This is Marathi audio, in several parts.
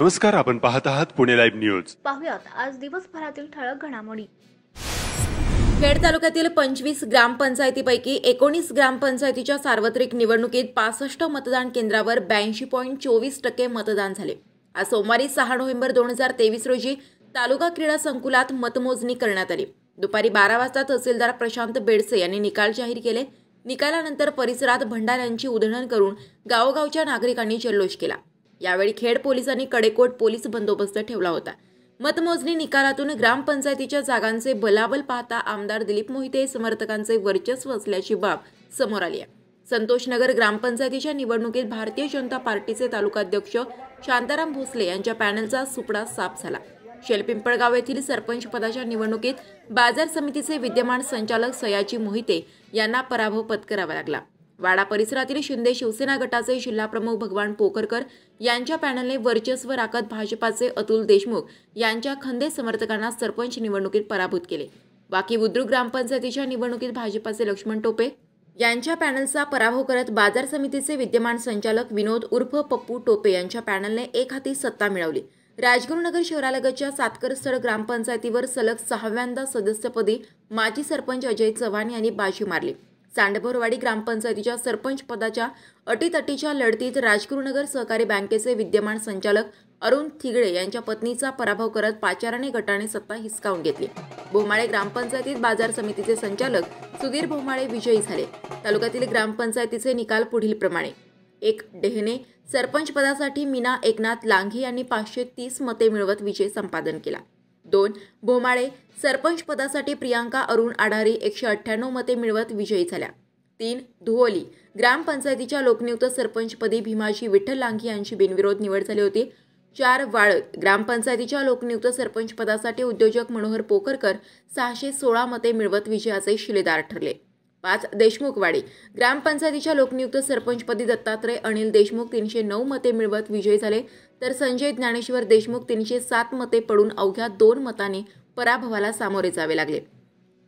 नमस्कार, आपण पाहत आहात पुणे लाईव्ह न्यूज. पाहुयात आज दिवसभरातील ठळक घडामोडी. खेड तालुक्यातील 25 ग्रामपंचायतीपैकी 19 ग्रामपंचायतीच्या सार्वत्रिक निवडणुकीत 65 मतदान केंद्रावर 82.24% मतदान झाले. आज सोमवारी 6 नोव्हेंबर 2023 रोजी तालुका क्रीडा संकुलात मतमोजणी करण्यात आली. दुपारी 12 वाजता तहसीलदार प्रशांत बेडसे यांनी निकाल जाहीर केले. निकालानंतर परिसरात भंडाऱ्यांची उधळण करून गावोगावच्या नागरिकांनी जल्लोष केला. यावेळी खेड पोलिसांनी कडेकोट पोलीस बंदोबस्त ठेवला होता. मतमोजणी निकालातून ग्रामपंचायतीच्या जागांचे बलाबल पाहता आमदार दिलीप मोहिते समर्थकांचे वर्चस्व असल्याची बाब समोर आली आहे. संतोषनगर ग्रामपंचायतीच्या निवडणुकीत भारतीय जनता पार्टीचे तालुकाध्यक्ष शांताराम भोसले यांच्या पॅनलचा सुपडा साफ झाला. शेलपिंपळगाव येथील सरपंच पदाच्या निवडणुकीत बाजार समितीचे विद्यमान संचालक सयाजी मोहिते यांना पराभव पत्करावा लागला. वाडा परिसरातील शिंदे शिवसेना गटाचे जिल्हाप्रमुख भगवान पोखरकर यांच्या पॅनलने वर्चस्व राखत भाजपाचे अतुल देशमुख यांच्या खंदे समर्थकांना सरपंच निवडणुकीत पराभूत केले. बाकी बुद्रुक ग्रामपंचायतीच्या निवडणुकीत भाजपाचे लक्ष्मण टोपे यांच्या पॅनलचा पराभव करत बाजार समितीचे विद्यमान संचालक विनोद उर्फ पप्पू टोपे यांच्या पॅनलने एक हाती सत्ता मिळवली. राजगुरुनगर शहरालगतच्या सातकरस्थळ ग्रामपंचायतीवर सलग 6व्यांदा सदस्यपदी माजी सरपंच अजय चव्हाण यांनी बाजी मारली. सांडभोरवाडी ग्रामपंचायतीच्या सरपंच पदाच्या अटीतटीच्या लढतीत राजगुरुनगर सहकारी बँकेचे विद्यमान संचालक अरुण थिगळे यांच्या पत्नीचा पराभव करत पाचारणे गटाने सत्ता हिसकावून घेतली. भोमाळे ग्रामपंचायतीत बाजार समितीचे संचालक सुधीर भोमाळे विजयी झाले. तालुक्यातील ग्रामपंचायतीचे निकाल पुढीलप्रमाणे: 1. डेहने सरपंच पदासाठी मीना एकनाथ लांघे यांनी 530 मते मिळवत विजय संपादन केला. 2. भोमाळे सरपंच पदासाठी प्रियांका अरुण आढारी 198 मते मिळवत विजयी झाल्या. 3. धुओली ग्रामपंचायतीच्या लोकनियुक्त सरपंचपदी भीमाजी विठ्ठल लांघे यांची बिनविरोध निवड झाली होती. 4. वाळद ग्रामपंचायतीच्या लोकनियुक्त सरपंच पदासाठी उद्योजक मनोहर पोखरकर 616 मते मिळवत विजयाचे शिलेदार ठरले. 5. देशमुखवाडी ग्रामपंचायतीच्या लोकनियुक्त सरपंचपदी दत्तात्रय अनिल देशमुख 309 मते मिळवत विजयी झाले, तर संजय ज्ञानेश्वर देशमुख 307 मते पडून अवघ्या 2 मतांनी पराभवाला सामोरे जावे लागले.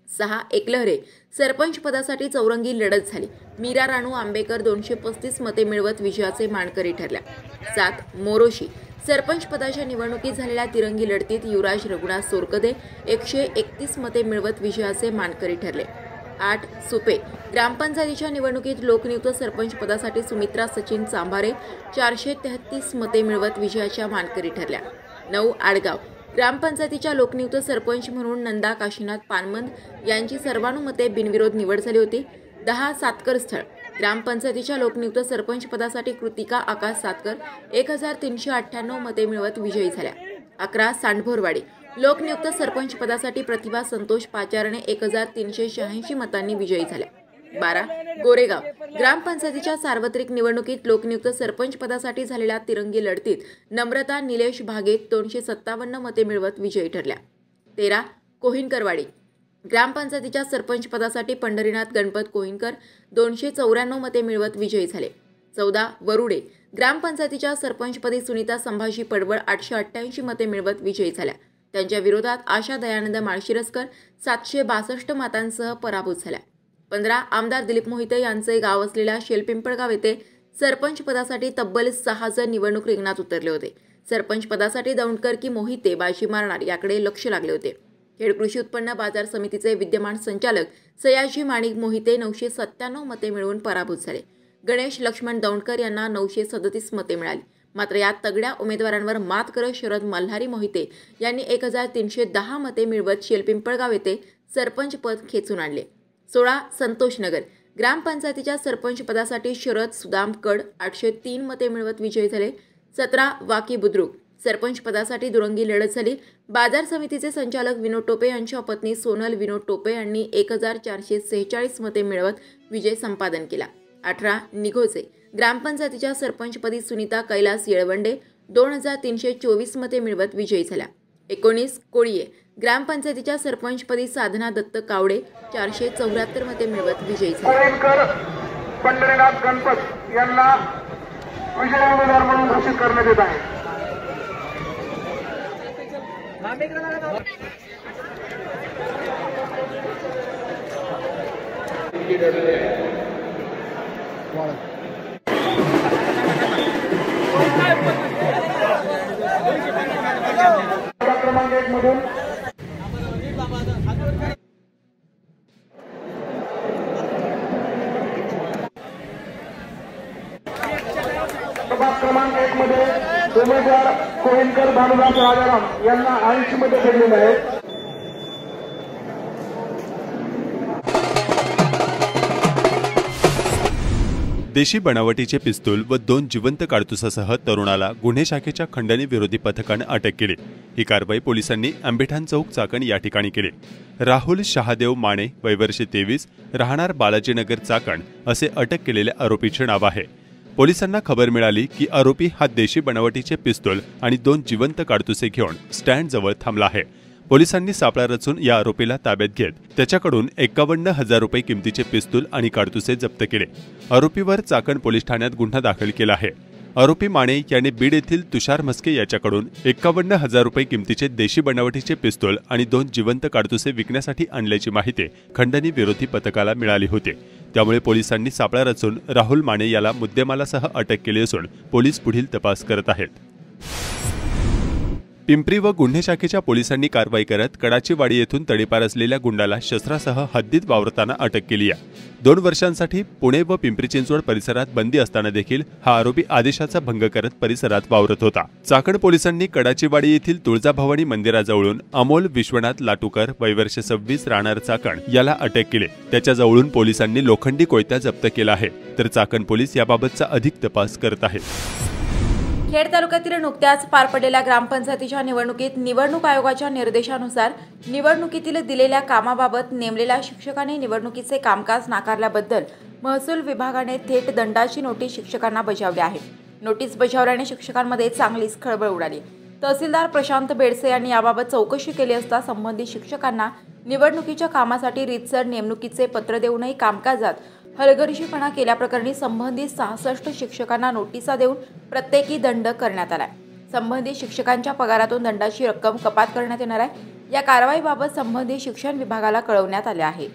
6. एकलहरे सरपंच पदासाठी चौरंगी लढत झाली. मीरा राणू आंबेकर 235 मते मिळवत विजयाचे मानकरी ठरल्या. 7. मोरोशी सरपंच पदाच्या निवडणुकीत झालेल्या तिरंगी लढतीत युवराज रघुनाथ सोरकदे 131 मते मिळवत विजयाचे मानकरी ठरले. 8. सुपे ग्रामपंचायतीच्या निवडणुकीत लोकनियुक्त सरपंच पदासाठी सुमित्रा सचिन चांभारे 433 मते मिळवत विजयाच्या मानकरी ठरल्या. 9. आडगाव ग्रामपंचायतीच्या लोकनियुक्त सरपंच म्हणून नंदा काशीनाथ पानमंद यांची सर्वानुमते बिनविरोध निवड झाली होती. 10. सातकरस्थळ ग्रामपंचायतीच्या लोकनियुक्त सरपंच पदासाठी कृतिका आकाश सातकर 1398 मते मिळवत विजयी झाल्या. 11. सांडभोरवाडी लोकनियुक्त सरपंच पदासाठी प्रतिभा संतोष पाचारणे 1386 मतांनी विजयी झाल्या. 12. गोरेगाव ग्रामपंचायतीच्या सार्वत्रिक निवडणुकीत लोकनियुक्त सरपंच पदासाठी झालेल्या तिरंगी लढतीत नम्रता निलेश भागे 257 मते मिळवत विजयी ठरल्या. 13. कोहिनकरवाडी ग्रामपंचायतीच्या सरपंच पदासाठी पंढरीनाथ गणपत कोहिनकर 294 मते मिळवत विजयी झाले. 14. वरुडे ग्रामपंचायतीच्या सरपंचपदी सुनीता संभाजी पडवळ 888 मते मिळवत विजयी झाल्या. त्यांच्या विरोधात आशा दयानंद माळशिरसकर 762 मतांसह पराभूत झाल्या. 15. आमदार दिलीप मोहिते यांचे गाव असलेल्या शेलपिंपळगाव येथे सरपंच पदासाठी तब्बल 6 जण निवडणूक रिंगणात उतरले होते. सरपंच पदासाठी दौंडकर की मोहिते बाजी मारणार याकडे लक्ष लागले होते. खेड कृषी उत्पन्न बाजार समितीचे विद्यमान संचालक सयाजी माणिक मोहिते 997 मते मिळवून पराभूत झाले. गणेश लक्ष्मण दौंडकर यांना 937 मते मिळाली. मात्र या तगड्या उमेदवारांवर मात करत शरद मल्हारी मोहिते यांनी 1310 मते मिळवत शेलपिंपळगाव येथे सरपंच पद खेचून आणले. 16. संतोषनगर ग्रामपंचायतीच्या सरपंच पदासाठी शरद सुदाम कड 803 मते मिळवत विजयी झाले. 17. वाकी बुद्रुक सरपंच पदासाठी दुरंगी लढत झाली. बाजार समितीचे संचालक विनोद टोपे यांच्या पत्नी सोनल विनोद टोपे यांनी 1446 मते मिळवत विजय संपादन केला. 18. निघोचे ग्रामपंचायतीच्या सरपंचपदी सुनीता कैलास येळवंडे 2324 मते मिळवत विजयी झाल्या. 19. कोळीये ग्रामपंचायतीच्या सरपंचपदी साधना दत्त कावडे 474 मते मिळवत विजयी झाल्या. पंढरीनाथ गणपत यांना विजयी उमेदवार म्हणून घोषित करण्यात येत आहे. प्रभाग क्रमांक 1 मध्ये उमेदवार कोहिनकर भानुदास राजाराम यांना 80 मध्ये पडलेले आहेत. देशी बनावटीचे पिस्तूल व 2 जिवंत काडतुसासह तरुणाला गुन्हे शाखेच्या खंडणी विरोधी पथकाने अटक केली. ही कारवाई पोलिसांनी आंबेठाण चौक चाकण या ठिकाणी केली. राहुल शहादेव माने वय वर्ष 23 राहणार बालाजीनगर चाकण असे अटक केलेल्या आरोपीचे नाव आहे. पोलिसांना खबर मिळाली की आरोपी हा देशी बनावटीचे पिस्तूल आणि 2 जिवंत काडतुसे घेऊन स्टँड जवळ थांबला आहे. पोलिसांनी सापळा रचून या आरोपीला ताब्यात घेत त्याच्याकडून 51,000 रुपये किमतीचे पिस्तूल आणि काडतुसे जप्त केले. आरोपीवर चाकण पोलीस ठाण्यात गुन्हा दाखल केला आहे. आरोपी माने याने बीड येथील तुषार म्हस्के याच्याकडून 51,000 रुपये किमतीचे देशी बनावटीचे पिस्तूल आणि 2 जिवंत काडतुसे विकण्यासाठी आणल्याची माहिती खंडणी विरोधी पथकाला मिळाली होती. त्यामुळे पोलिसांनी सापळा रचून राहुल माने याला मुद्देमालासह अटक केली असून पोलीस पुढील तपास करत आहेत. पिंपरी व गुन्हे शाखेच्या पोलिसांनी कारवाई करत कडाचीवाडी येथून तडीपार असलेल्या गुंडाला शस्त्रासह हद्दीत वावरताना अटक केली आहे. 2 वर्षांसाठी पुणे व पिंपरी चिंचवड परिसरात बंदी असताना देखील हा आरोपी आदेशाचा भंग करत परिसरात वावरत होता. चाकण पोलिसांनी कडाचीवाडी येथील तुळजाभवानी मंदिराजवळून अमोल विश्वनाथ लाटूकर वय वर्ष 26 राहणार चाकण याला अटक केली. त्याच्याजवळून पोलिसांनी लोखंडी कोयता जप्त केला आहे. तर चाकण पोलीस याबाबतचा अधिक तपास करत आहेत. खेड तालुक्यातील नुकत्याच पार पडलेल्या ग्रामपंचायतीच्या निवडणुकीत निवडणूक आयोगाच्या निर्देशानुसार निवडणुकीतील दिलेल्या कामाबाबत नेमलेल्या शिक्षकाने निवडणुकीचे कामकाज नाकारल्याबद्दल महसूल विभागाने थेट दंडाची नोटीस शिक्षकांना बजावली आहे. नोटीस बजावल्याने शिक्षकांमध्ये चांगलीच खळबळ उडाली. तहसीलदार प्रशांत बेडसे यांनी याबाबत चौकशी केली असता संबंधित शिक्षकांना निवडणुकीच्या कामासाठी रीतसर नेमणुकीचे पत्र देऊनही कामकाजात हलगर्जीपणा केल्याप्रकरणी संबंधित 66 शिक्षकांना नोटिसा देऊन प्रत्येकी दंड करण्यात आलाय. संबंधित शिक्षकांच्या पगारातून दंडाची रक्कम कपात करण्यात येणार आहे. या कारवाईबाबत संबंधित शिक्षण विभागाला कळवण्यात आले आहे.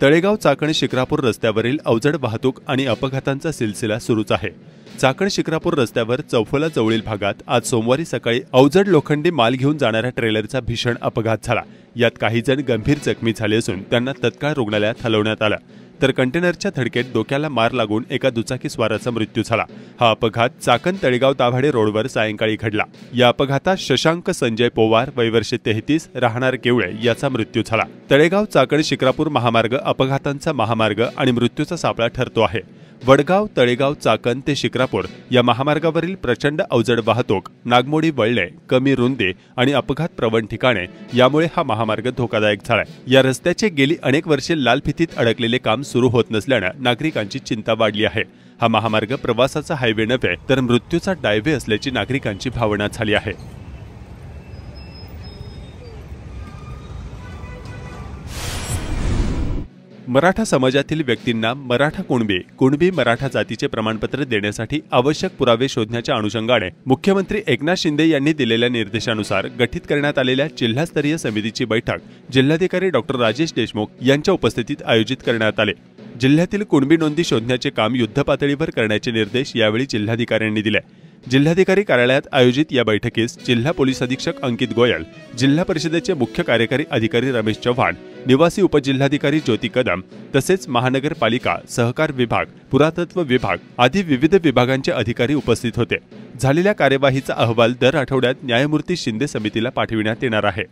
तळेगाव चाकण शिक्रापूर रस्त्यावरील अवजड वाहतूक आणि अपघातांचा सिलसिला सुरूच आहे. चाकण शिक्रापूर रस्त्यावर चौफुला जवळील भागात आज सोमवारी सकाळी अवजड लोखंडी माल घेऊन जाणाऱ्या ट्रेलरचा भीषण अपघात झाला. यात काही जण गंभीर जखमी झाले असून त्यांना तत्काळ रुग्णालयात हलवण्यात आलं. तर कंटेनरच्या धडकेत डोक्याला मार लागून एका दुचाकी स्वाराचा मृत्यू झाला. हा अपघात चाकण तळेगाव दाभाडे रोडवर सायंकाळी घडला. या अपघातात शशांक संजय पोवार वय वर्ष 33 राहणार केवळे याचा मृत्यू झाला. तळेगाव चाकण शिक्रापूर महामार्ग अपघातांचा महामार्ग आणि मृत्यूचा सापळा ठरतो आहे. वडगाव तळेगाव चाकण ते शिक्रापूर या महामार्गावरील प्रचंड अवजड वाहतूक, नागमोडी वळणे, कमी रुंदी आणि अपघात प्रवण ठिकाणे यामुळे हा महामार्ग धोकादायक झालाय. या रस्त्याचे गेली अनेक वर्षे लाल फितीत अडकलेले काम सुरू होत नसल्याने नागरिकांची चिंता वाढली आहे. हा महामार्ग प्रवासाचा हायवे नव्हे तर मृत्यूचा डायवे असल्याची नागरिकांची भावना झाली आहे. मराठा समाजातील व्यक्तींना मराठा कुणबी मराठा जातीचे प्रमाणपत्र देण्यासाठी आवश्यक पुरावे शोधण्याच्या अनुषंगाने मुख्यमंत्री एकनाथ शिंदे यांनी दिलेल्या निर्देशानुसार गठीत करण्यात आलेल्या जिल्हास्तरीय समितीची बैठक जिल्हाधिकारी डॉ. राजेश देशमुख यांच्या उपस्थितीत आयोजित करण्यात आले. जिल्ह्यातील कुणबी नोंदी शोधण्याचे काम युद्धपातळीवर करण्याचे निर्देश यावेळी जिल्हाधिकाऱ्यांनी दिले. जिल्हाधिकारी कार्यालयात आयोजित या बैठकीस जिल्हा पोलीस अधीक्षक अंकित गोयल, जिल्हा परिषदेचे मुख्य कार्यकारी अधिकारी रमेश चव्हाण, निवासी उपजिल्हाधिकारी ज्योती कदम तसेच महानगरपालिका, सहकार विभाग, पुरातत्व विभाग आदी विविध विभागांचे अधिकारी उपस्थित होते. झालेल्या कार्यवाहीचा अहवाल दर आठवड्यात न्यायमूर्ती शिंदे समितीला पाठविण्यात येणार आहे.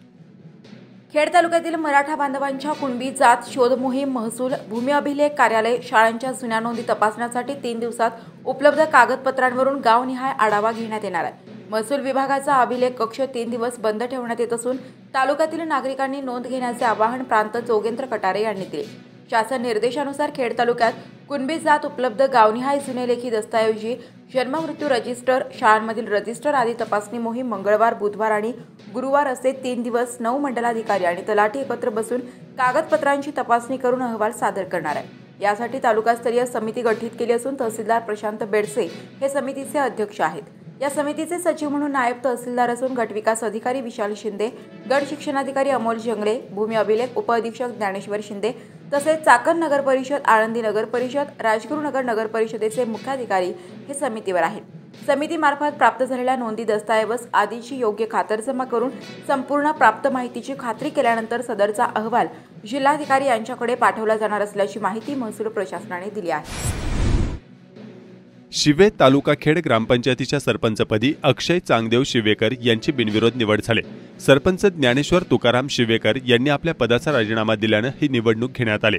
खेड तालुक्यातील मराठा बांधवांच्या कुणबी जात शोध मोहीम महसूल, भूमी अभिलेख कार्यालय, शाळांच्या जुन्या नोंदी तपासण्यासाठी 3 दिवसात उपलब्ध कागदपत्रांवरून गावनिहाय आढावा घेण्यात येणार आहे. महसूल विभागाचा अभिलेख कक्ष 3 दिवस बंद ठेवण्यात येत असून तालुक्यातील नागरिकांनी नोंद घेण्याचे आवाहन प्रांत जोगेंद्र कटारे यांनी दिले. शासन निर्देशानुसार खेड तालुक्यात कुणबी जात उपलब्ध गावनिहाय जुने लेखी दस्तऐवजी, जन्म मृत्यू रजिस्टर, शाळांमधील रजिस्टर आदी तपासणी मोहीम मंगळवार, बुधवार आणि गुरुवार असे 3 दिवस 9 मंडलाधिकारी आणि तलाठी एकत्र बसून कागदपत्रांची तपासणी करून अहवाल सादर करणार आहे. यासाठी तालुकास्तरीय समिती गठीत केली असून तहसीलदार प्रशांत बेडसे हे समितीचे अध्यक्ष आहेत. या समितीचे सचिव म्हणून नायब तहसीलदार असून गटविकास अधिकारी विशाल शिंदे, गट शिक्षणाधिकारी अमोल जंगले, भूमी अभिलेख उपअधीक्षक ज्ञानेश्वर शिंदे तसेच चाकण नगर परिषद, आळंदी नगर परिषद, राजगुरुनगर नगर परिषदेचे मुख्याधिकारी हे समितीवर आहेत. समितीमार्फत प्राप्त झालेल्या नोंदी, दस्तऐवज आदीची योग्य खातरजमा करून संपूर्ण प्राप्त माहितीची खात्री केल्यानंतर सदरचा अहवाल जिल्हाधिकारी यांच्याकडे पाठवला जाणार असल्याची माहिती महसूल प्रशासनाने दिली आहे. शिवे तालुका खेड ग्रामपंचायतीच्या सरपंचपदी अक्षय चांगदेव शिवेकर यांची बिनविरोध निवड झाली। सरपंच ज्ञानेश्वर तुकाराम शिवेकर यांनी आपल्या पदाचा राजीनामा दिल्याने ही निवडणूक घेण्यात आली।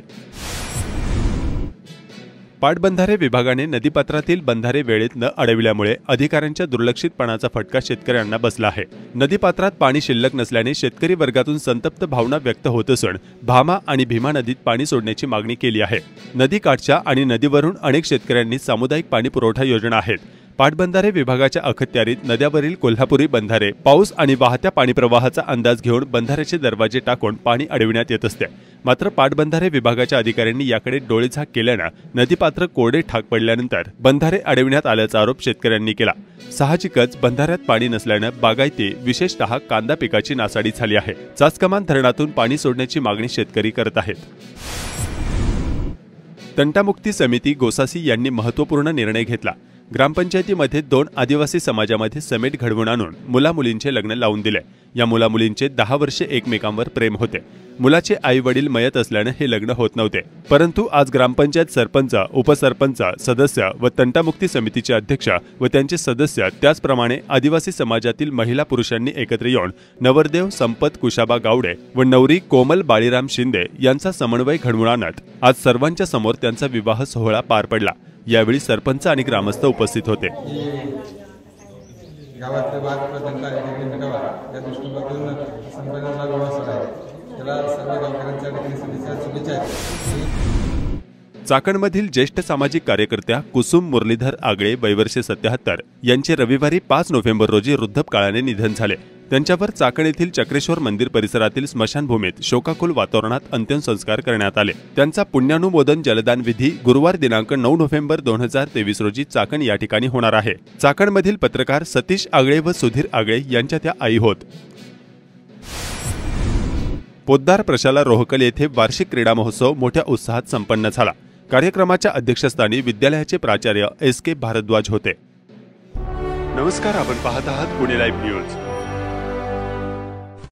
पाटबंधारे विभागाने नदीपात्रातील बंधारे वेळेत न अडविल्यामुळे अधिकाऱ्यांच्या दुर्लक्षितपणाचा फटका शेतकऱ्यांना बसला आहे। नदीपात्रात पाणी शिल्लक नसल्याने शेतकरी वर्गातून संतप्त भावना व्यक्त होत असून भामा आणि भीमा नदीत पाणी सोडण्याची मागणी केली आहे। नदीकाठच्या आणि नदीवरून अनेक शेतकऱ्यांनी सामुदायिक पाणी पुरवठा योजना आहेत। पाटबंधारे विभागाच्या अखत्यारीत नद्यावरील कोल्हापुरी बंधारे पाऊस आणि वाहत्या पाणीप्रवाहाचा अंदाज घेऊन बंधाऱ्याचे दरवाजे टाकून पाणी अडविण्यात येत असते। मात्र पाटबंधारे विभागाच्या अधिकाऱ्यांनी याकडे डोळेझाक केल्याने नदीपात्र कोरडे ठाक पडल्यानंतर बंधारे अडविण्यात आल्याचा आरोप शेतकऱ्यांनी केला। साहजिकच बंधाऱ्यात पाणी नसल्याने बागायती विशेषतः कांदा पिकाची नासाडी झाली आहे। चासकमान धरणातून पाणी सोडण्याची मागणी शेतकरी करत आहेत। तंटामुक्ती समिती गोसासी यांनी महत्त्वपूर्ण निर्णय घेतला। ग्रामपंचायतीमध्ये 2 आदिवासी समाजामध्ये समेट घडवून आणून मुलामुलींचे लग्न लावून दिले। या मुलामुलींचे 10 वर्षे एकमेकांवर प्रेम होते। मुलाचे आई वडील मयत असल्याने हे लग्न होत नव्हते, परंतु आज ग्रामपंचायत सरपंच, उपसरपंच, सदस्य व तंटामुक्ती समितीचे अध्यक्ष व त्यांचे सदस्य त्याचप्रमाणे आदिवासी समाजातील महिला पुरुषांनी एकत्र येऊन नवरदेव संपत कुशाबा गावडे व नवरी कोमल बाळीराम शिंदे यांचा समन्वय घडवून आणत आज सर्वांच्या समोर त्यांचा विवाह सोहळा पार पडला। यावेळी सरपंच आणि ग्रामस्थ उपस्थित होते। गावातले वाद प्रदंड आहे गावात या दृष्टीकोनातून संपन्नाला व्यवस्था आहे, त्याला सर्व गावकऱ्यांच्या आणि शुभेच्छा आहेत। चाकणमधील ज्येष्ठ सामाजिक कार्यकर्त्या कुसुम मुरलीधर आगळे वय वर्षे 77 यांचे रविवारी 5 नोव्हेंबर रोजी वृद्धपकाळाने निधन झाले। त्यांच्यावर चाकण येथील चक्रेश्वर मंदिर परिसरातील स्मशानभूमीत शोकाकुल वातावरणात अंत्यसंस्कार करण्यात आले। त्यांचा पुण्यानुमोदन जलदान विधी गुरुवार दिनांक 9 नोव्हेंबर 2023 रोजी चाकण या ठिकाणी होणार आहे। चाकणमधील पत्रकार सतीश आगळे व सुधीर आगळे यांच्या त्या आई होत। पोद्दार प्रशाला रोहकल येथे वार्षिक क्रीडा महोत्सव मोठ्या उत्साहात संपन्न झाला। कार्यक्रमाच्या अध्यक्षस्थानी विद्यालयाचे प्राचार्य SK भारद्वाज होते। नमस्कार, आपण पाहत आहात पुणे लाईव्ह न्यूज।